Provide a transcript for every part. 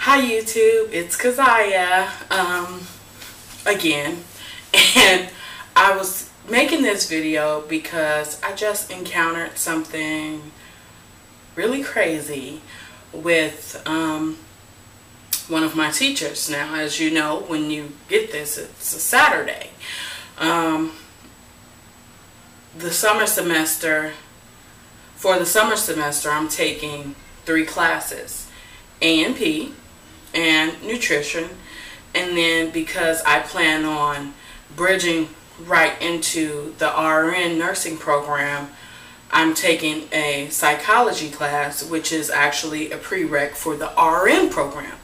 Hi YouTube, it's Keziah again, and I was making this video because I just encountered something really crazy with one of my teachers. Now, as you know, when you get this, it's a Saturday. For the summer semester, I'm taking 3 classes: A&P and nutrition, and then because I plan on bridging right into the RN nursing program, I'm taking a psychology class, which is actually a prereq for the RN program,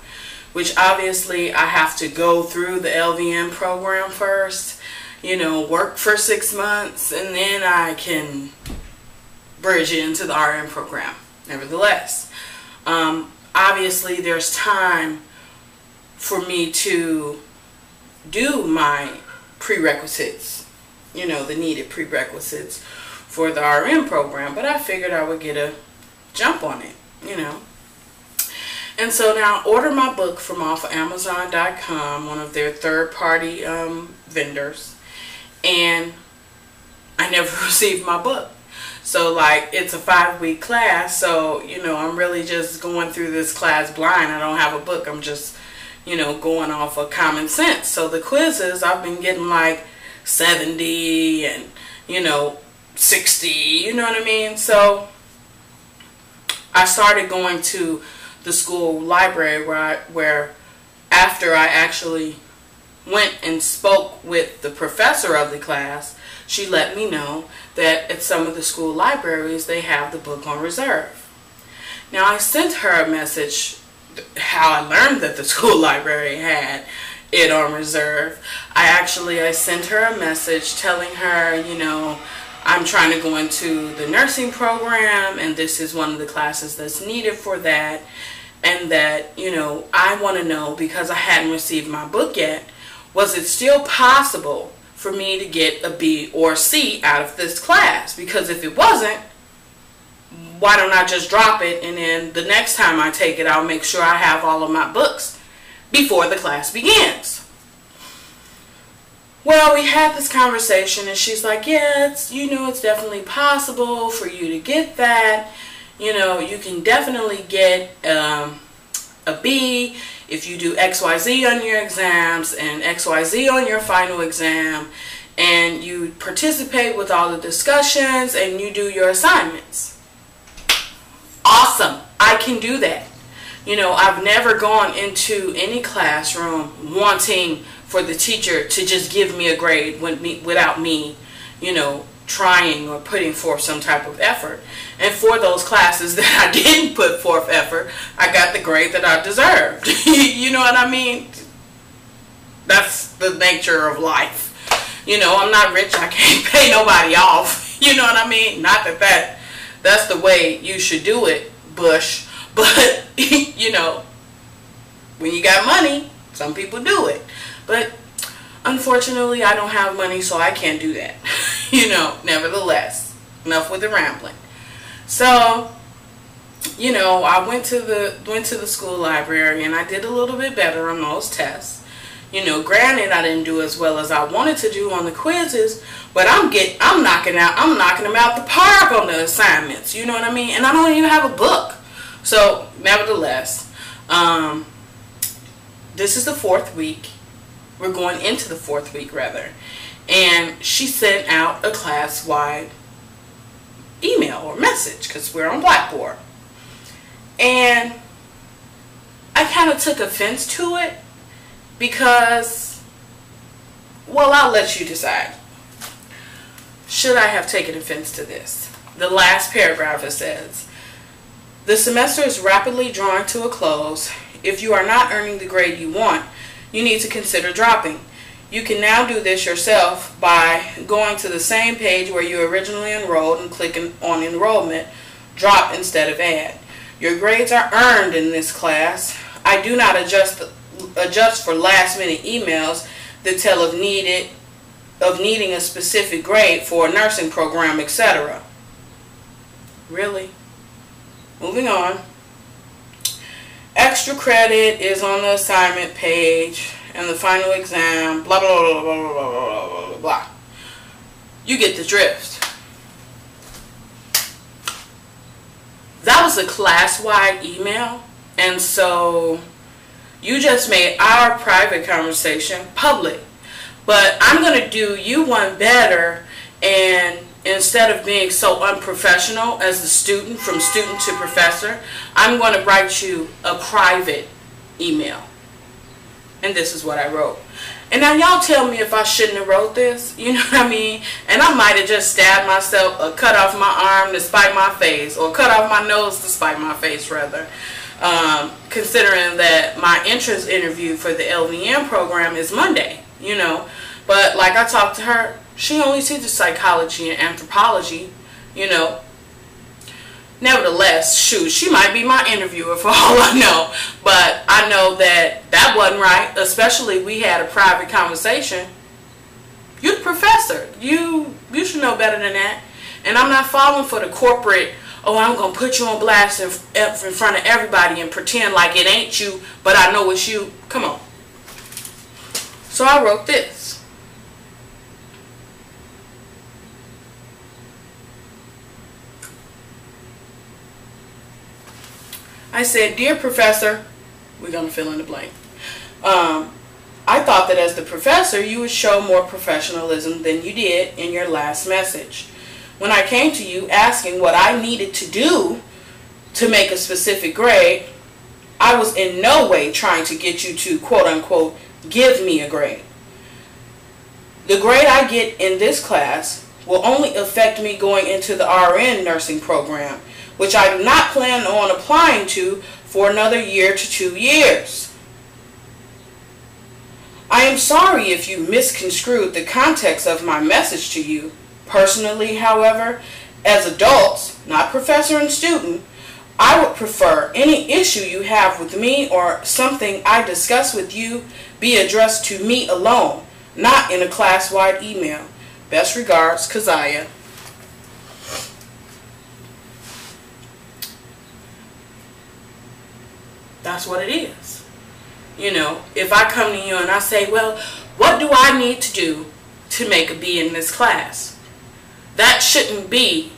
which obviously I have to go through the LVN program first, work for 6 months, and then I can bridge into the RN program. Nevertheless, obviously there's time for me to do my prerequisites, the needed prerequisites for the RN program, but I figured I would get a jump on it, And so now I ordered my book from off of Amazon.com, one of their third-party vendors, and I never received my book. So it's a 5-week class, so I'm really just going through this class blind. I don't have a book. I'm just going off of common sense. So the quizzes, I've been getting 70 and 60, you know what I mean? So I started going to the school library where after I actually went and spoke with the professor of the class, she let me know that at some of the school libraries they have the book on reserve. Now I sent her a message how I learned that the school library had it on reserve. I sent her a message telling her, I'm trying to go into the nursing program and this is one of the classes that's needed for that, and that I want to know, because I hadn't received my book yet, was it still possible for me to get a B or C out of this class? Because if it wasn't, why don't I just drop it, and then the next time I take it, I'll make sure I have all of my books before the class begins. Well, we had this conversation, and she's like, yeah, it's definitely possible for you to get that. You can definitely get a B if you do XYZ on your exams and XYZ on your final exam, and you participate with all the discussions and you do your assignments. Awesome. I can do that. I've never gone into any classroom wanting for the teacher to just give me a grade without me, trying or putting forth some type of effort. And for those classes that I didn't put forth effort, I got the grade that I deserved. You know what I mean? That's the nature of life. I'm not rich. I can't pay nobody off. You know what I mean? Not that's the way you should do it, Bush. But, when you got money, some people do it. But unfortunately, I don't have money, so I can't do that. Nevertheless, enough with the rambling. So, I went to the school library and I did a little bit better on those tests. Granted, I didn't do as well as I wanted to do on the quizzes, but I'm knocking them out the park on the assignments. You know what I mean? And I don't even have a book. So, nevertheless, this is the 4th week. We're going into the 4th week, rather. And she sent out a class-wide email or message, because we're on Blackboard. And I kind of took offense to it because, well, I'll let you decide. Should I have taken offense to this? The last paragraph, it says, "The semester is rapidly drawing to a close. If you are not earning the grade you want, you need to consider dropping. You can now do this yourself by going to the same page where you originally enrolled and clicking on enrollment, drop instead of add. Your grades are earned in this class. I do not adjust for last minute emails that tell of needing a specific grade for a nursing program, etc." Really? Moving on. extra credit is on the assignment page and the final exam, blah, blah, blah, blah, blah, blah, blah, blah, blah. You get the drift. That was a class-wide email, and so you just made our private conversation public. But I'm going to do you one better, and instead of being so unprofessional as the student, from student to professor, I'm going to write you a private email. And this is what I wrote. And now y'all tell me if I shouldn't have wrote this, you know what I mean? And I might have just stabbed myself or cut off my arm to spite my face, or cut off my nose to spite my face, rather. Considering that my entrance interview for the LVN program is Monday, you know. But like I talked to her, she only teaches psychology and anthropology, you know. Nevertheless, shoot, she might be my interviewer for all I know. But I know that that wasn't right, especially we had a private conversation. You're the professor. You should know better than that. And I'm not falling for the corporate, oh, I'm going to put you on blast in front of everybody and pretend like it ain't you, but I know it's you. Come on. So I wrote this. I said, dear professor, we're going to fill in the blank. I thought that as the professor, you would show more professionalism than you did in your last message. When I came to you asking what I needed to do to make a specific grade, I was in no way trying to get you to, quote unquote, give me a grade. The grade I get in this class will only affect me going into the RN nursing program, which I do not plan on applying to for another year to 2 years. I am sorry if you misconstrued the context of my message to you. Personally, however, as adults, not professor and student, I would prefer any issue you have with me or something I discuss with you be addressed to me alone, not in a class-wide email. Best regards, Keziah. That's what it is. You know, if I come to you and I say, well, what do I need to do to make a B in this class? That shouldn't be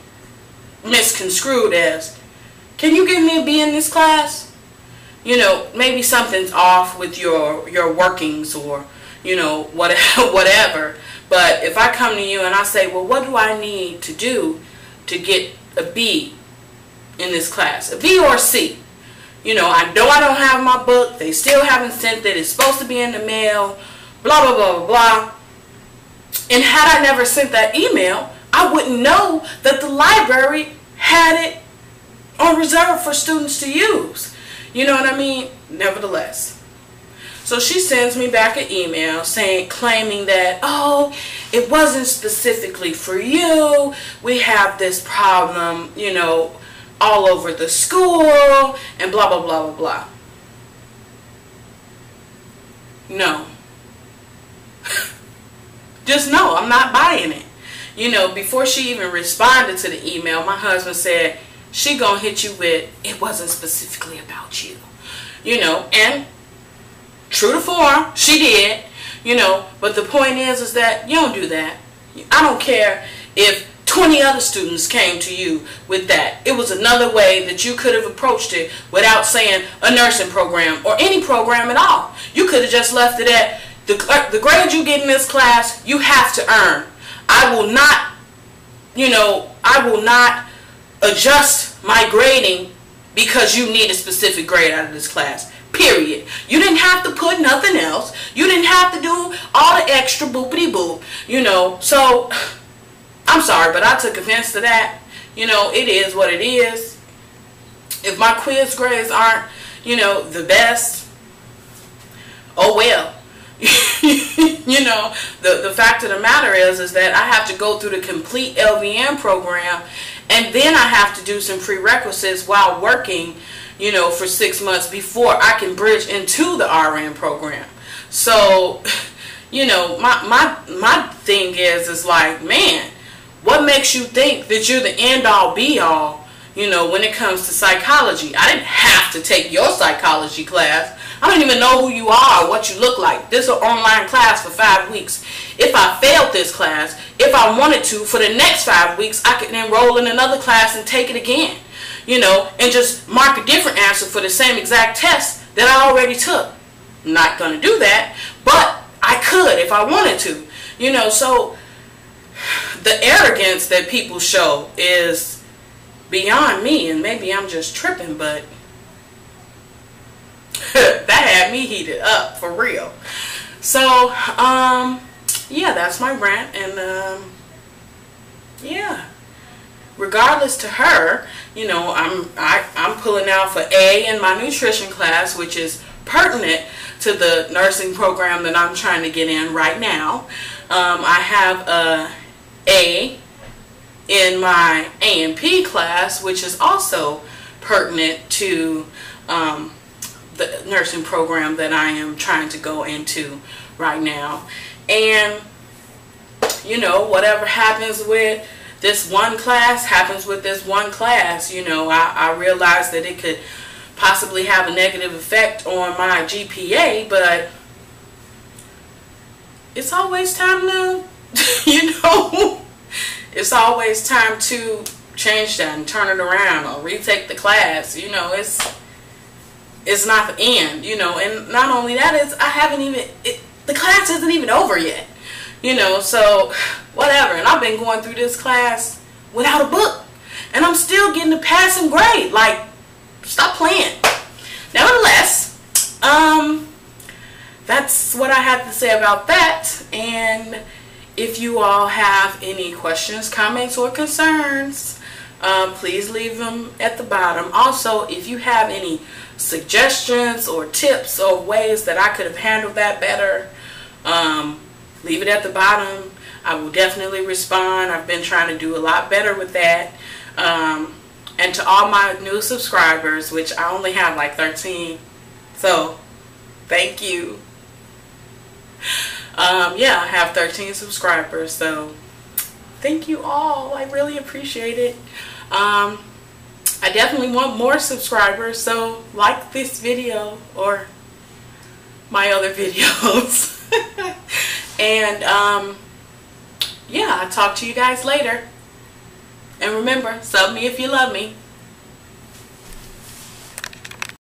misconstrued as, can you give me a B in this class? You know, maybe something's off with your workings, or, you know, whatever. But if I come to you and I say, well, what do I need to do to get a B in this class? A B or a C? You know I don't have my book. They still haven't sent it. It's supposed to be in the mail. Blah, blah, blah, blah, blah. And had I never sent that email, I wouldn't know that the library had it on reserve for students to use. You know what I mean? Nevertheless. So she sends me back an email claiming that, oh, it wasn't specifically for you. We have this problem, you know, all over the school, and blah, blah, blah, blah, blah. No. Just no, I'm not buying it. You know, before she even responded to the email, my husband said, she gonna hit you with, it wasn't specifically about you. You know, and true to form, she did. You know, but the point is that you don't do that. I don't care if 20 other students came to you with that. It was another way that you could have approached it without saying a nursing program or any program at all. You could have just left it at the grade you get in this class, you have to earn. I will not, you know, I will not adjust my grading because you need a specific grade out of this class. Period. You didn't have to put nothing else. You didn't have to do all the extra boopity boop, you know. So I'm sorry, but I took offense to that. You know, it is what it is. If my quiz grades aren't, you know, the best, oh well. You know, the fact of the matter is that I have to go through the complete LVN program, and then I have to do some prerequisites while working, you know, for 6 months before I can bridge into the RN program. So, you know, my thing is like, man, what makes you think that you're the end all be all, You know, when it comes to psychology, I didn't have to take your psychology class. I don't even know who you are or what you look like. This is an online class for 5 weeks. If I failed this class, if I wanted to, for the next 5 weeks, I could enroll in another class and take it again. You know, and just mark a different answer for the same exact test that I already took. I'm not going to do that, but I could if I wanted to. You know, so the arrogance that people show is beyond me, and maybe I'm just tripping, but that had me heated up for real. So yeah, that's my rant. And yeah, regardless to her, you know, I'm pulling out for A in my nutrition class, which is pertinent to the nursing program that I'm trying to get in right now. I have A in my A&P class, which is also pertinent to the nursing program that I am trying to go into right now. And you know, whatever happens with this one class happens with this one class. You know, I realize that it could possibly have a negative effect on my GPA, but it's always time to you know, it's always time to change that and turn it around or retake the class. You know, it's not the end, you know. And not only that, is I haven't even, the class isn't even over yet, you know. So whatever. And I've been going through this class without a book, and I'm still getting a passing grade. Like, stop playing. Nevertheless, that's what I have to say about that. And if you all have any questions, comments, or concerns, please leave them at the bottom. Also, if you have any suggestions or tips or ways that I could have handled that better, leave it at the bottom. I will definitely respond. I've been trying to do a lot better with that. And to all my new subscribers, which I only have like 13, so thank you. Yeah, I have 13 subscribers, so thank you all. I really appreciate it. I definitely want more subscribers, so like this video or my other videos. And yeah, I'll talk to you guys later. And remember, sub me if you love me.